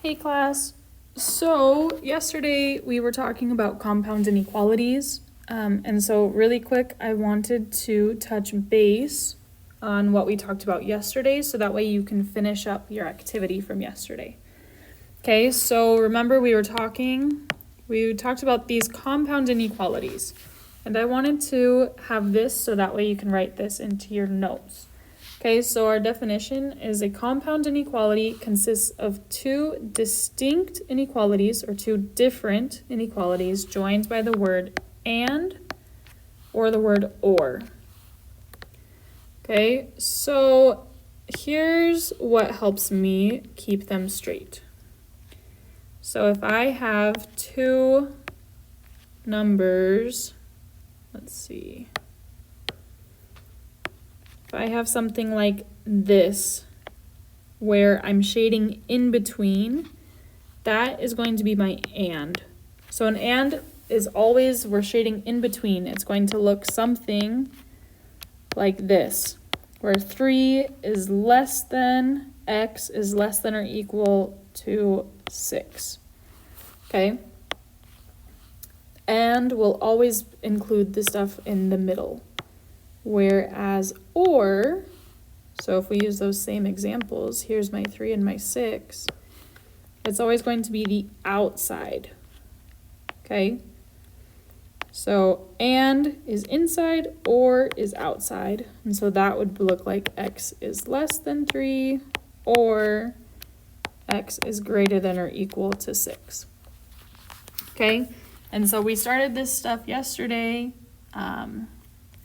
Hey class. So yesterday we were talking about compound inequalities. And so really quick, I wanted to touch base on what we talked about yesterday so that way you can finish up your activity from yesterday. Okay, so remember we talked about these compound inequalities. And I wanted to have this so that way you can write this into your notes. Okay, so our definition is a compound inequality consists of two distinct inequalities or two different inequalities joined by the word and or the word or. Okay, so here's what helps me keep them straight. So if I have two numbers, let's see. If I have something like this, where I'm shading in between, that is going to be my and. So an and is always, we're shading in between. It's going to look something like this, where 3 is less than, x is less than or equal to 6. Okay? And we'll always include the stuff in the middle. Whereas or, so if we use those same examples, here's my 3 and my 6, it's always going to be the outside, okay? So and is inside, or is outside, and so that would look like x is less than 3, or x is greater than or equal to 6, okay? And so we started this stuff yesterday,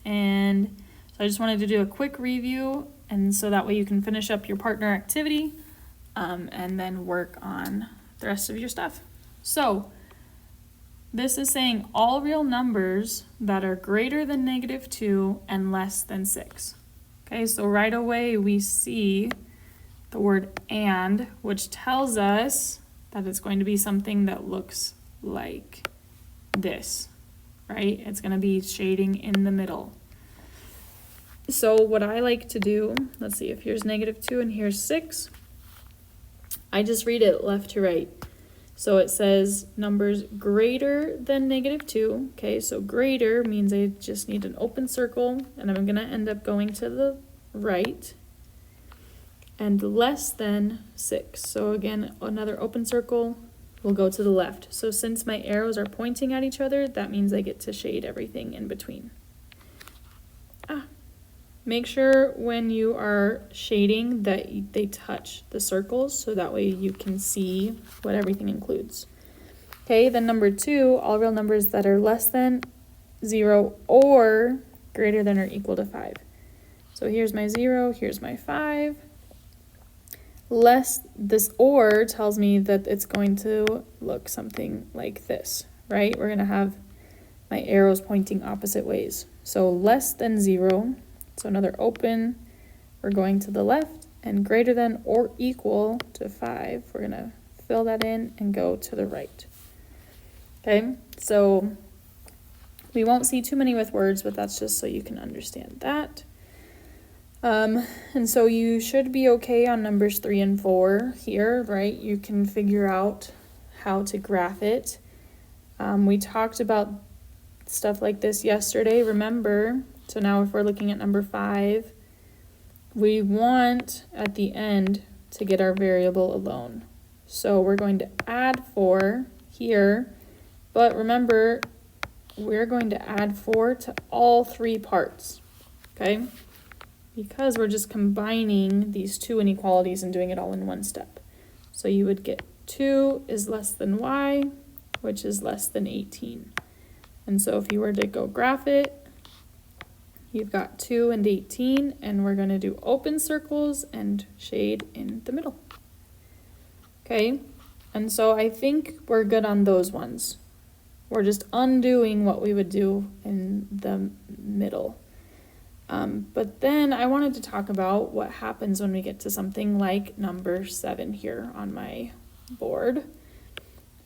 and so I just wanted to do a quick review, and so that way you can finish up your partner activity and then work on the rest of your stuff. So this is saying all real numbers that are greater than -2 and less than 6. Okay, so right away we see the word and, which tells us that it's going to be something that looks like this. Right? It's going to be shading in the middle. So what I like to do, let's see, if here's -2 and here's 6, I just read it left to right. So it says numbers greater than -2. Okay, so greater means I just need an open circle, and I'm going to end up going to the right. And less than 6. So again, another open circle. We'll go to the left. So since my arrows are pointing at each other, that means I get to shade everything in between. Make sure when you are shading that they touch the circles so that way you can see what everything includes. Okay, then number 2, all real numbers that are less than 0 or greater than or equal to 5. So here's my 0, here's my 5. This or tells me that it's going to look something like this, right? We're going to have my arrows pointing opposite ways. So less than 0, so another open, we're going to the left, and greater than or equal to 5, we're going to fill that in and go to the right. Okay, so we won't see too many with words, but that's just so you can understand that. And so you should be okay on numbers 3 and 4 here, right? You can figure out how to graph it. We talked about stuff like this yesterday, remember? So now if we're looking at number 5, we want at the end to get our variable alone. So we're going to add 4 here, but remember, we're going to add 4 to all 3 parts, okay? Because we're just combining these two inequalities and doing it all in one step. So you would get 2 is less than y, which is less than 18. And so if you were to go graph it, you've got 2 and 18, and we're going to do open circles and shade in the middle. Okay, and so I think we're good on those ones. We're just undoing what we would do in the middle. But then I wanted to talk about what happens when we get to something like number 7 here on my board.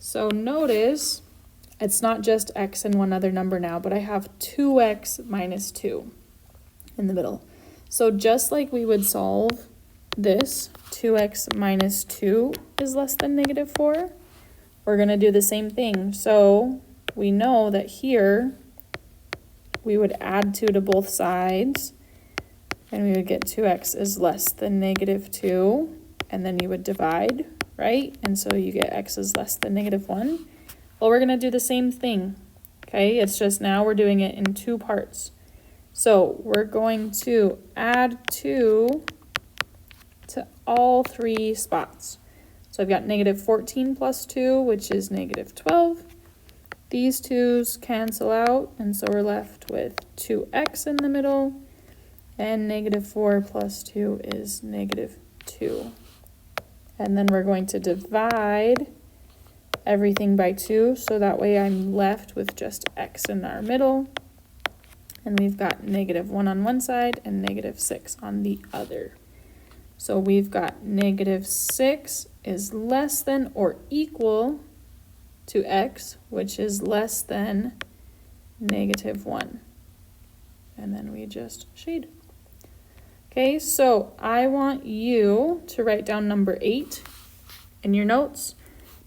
So notice it's not just x and one other number now, but I have 2x minus 2 in the middle. So just like we would solve this 2x minus 2 is less than negative 4, we're going to do the same thing. So we know that here we would add 2 to both sides, and we would get 2x is less than negative 2, and then you would divide, right? And so you get x is less than negative 1. Well, we're going to do the same thing, okay? It's just now we're doing it in 2 parts. So we're going to add 2 to all 3 spots. So I've got negative 14 plus 2, which is negative 12. These 2's cancel out, and so we're left with 2x in the middle, and negative 4 plus 2 is negative 2. And then we're going to divide everything by 2, so that way I'm left with just x in our middle. And we've got negative 1 on one side and negative 6 on the other. So we've got negative 6 is less than or equal to x, which is less than negative 1. And then we just shade. Okay, so I want you to write down number 8 in your notes.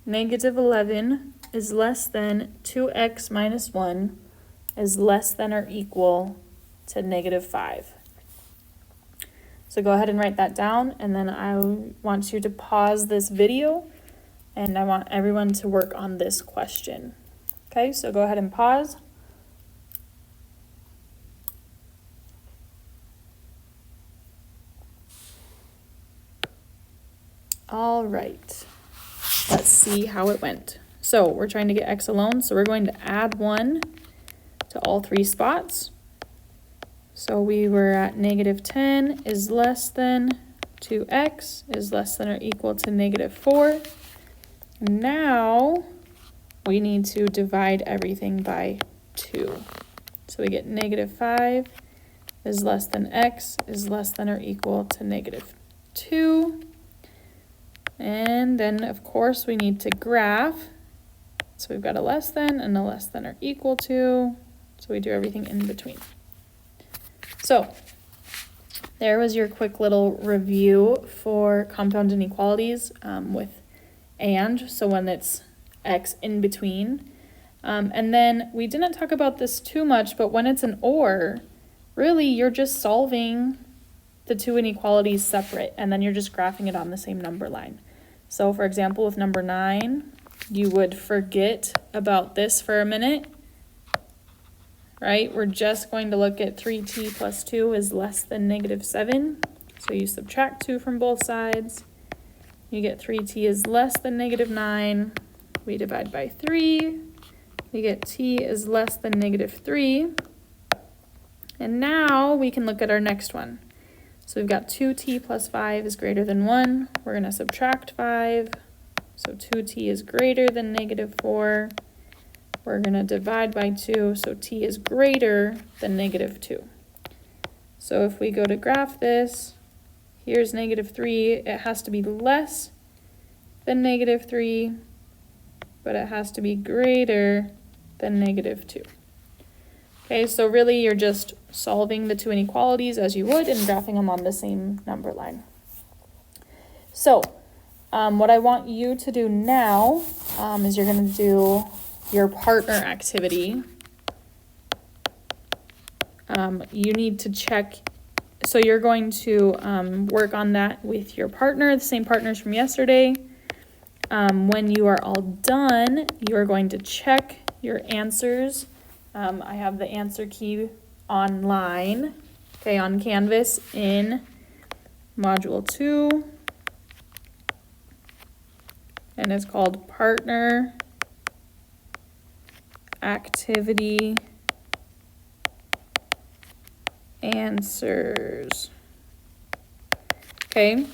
Negative 11 is less than 2x minus 1 is less than or equal to negative 5. So go ahead and write that down, and then I want you to pause this video, and I want everyone to work on this question. Okay, so go ahead and pause. All right, let's see how it went. So we're trying to get x alone, so we're going to add 1 to all 3 spots. So we were at negative 10 is less than 2x is less than or equal to negative 4. Now we need to divide everything by 2. So we get negative 5 is less than x is less than or equal to negative 2. And then, of course, we need to graph. So we've got a less than and a less than or equal to. So we do everything in between. So there was your quick little review for compound inequalities with and. So when it's x in between. And then we didn't talk about this too much, but when it's an or, really you're just solving the 2 inequalities separate, and then you're just graphing it on the same number line. So for example, with number 9, you would forget about this for a minute, right? We're just going to look at 3t plus 2 is less than negative 7. So you subtract 2 from both sides. You get 3t is less than negative 9. We divide by 3. We get t is less than negative 3. And now we can look at our next one. So we've got 2t plus 5 is greater than 1. We're going to subtract 5. So 2t is greater than negative 4. We're going to divide by 2, so t is greater than negative 2. So if we go to graph this, here's negative 3. It has to be less than negative 3, but it has to be greater than negative 2. Okay, so really you're just solving the 2 inequalities as you would and graphing them on the same number line. So what I want you to do now is you're going to do your partner activity. You need to check, so you're going to work on that with your partner, the same partners from yesterday. When you are all done, you are going to check your answers. I have the answer key online, okay, on Canvas in Module 2, and it's called Partner Activity Answers. Okay,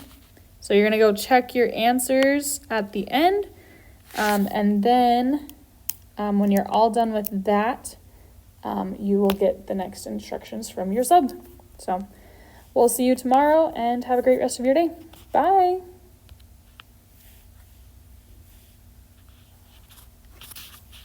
so you're gonna go check your answers at the end, and then when you're all done with that, you will get the next instructions from your sub. So we'll see you tomorrow, and have a great rest of your day. Bye.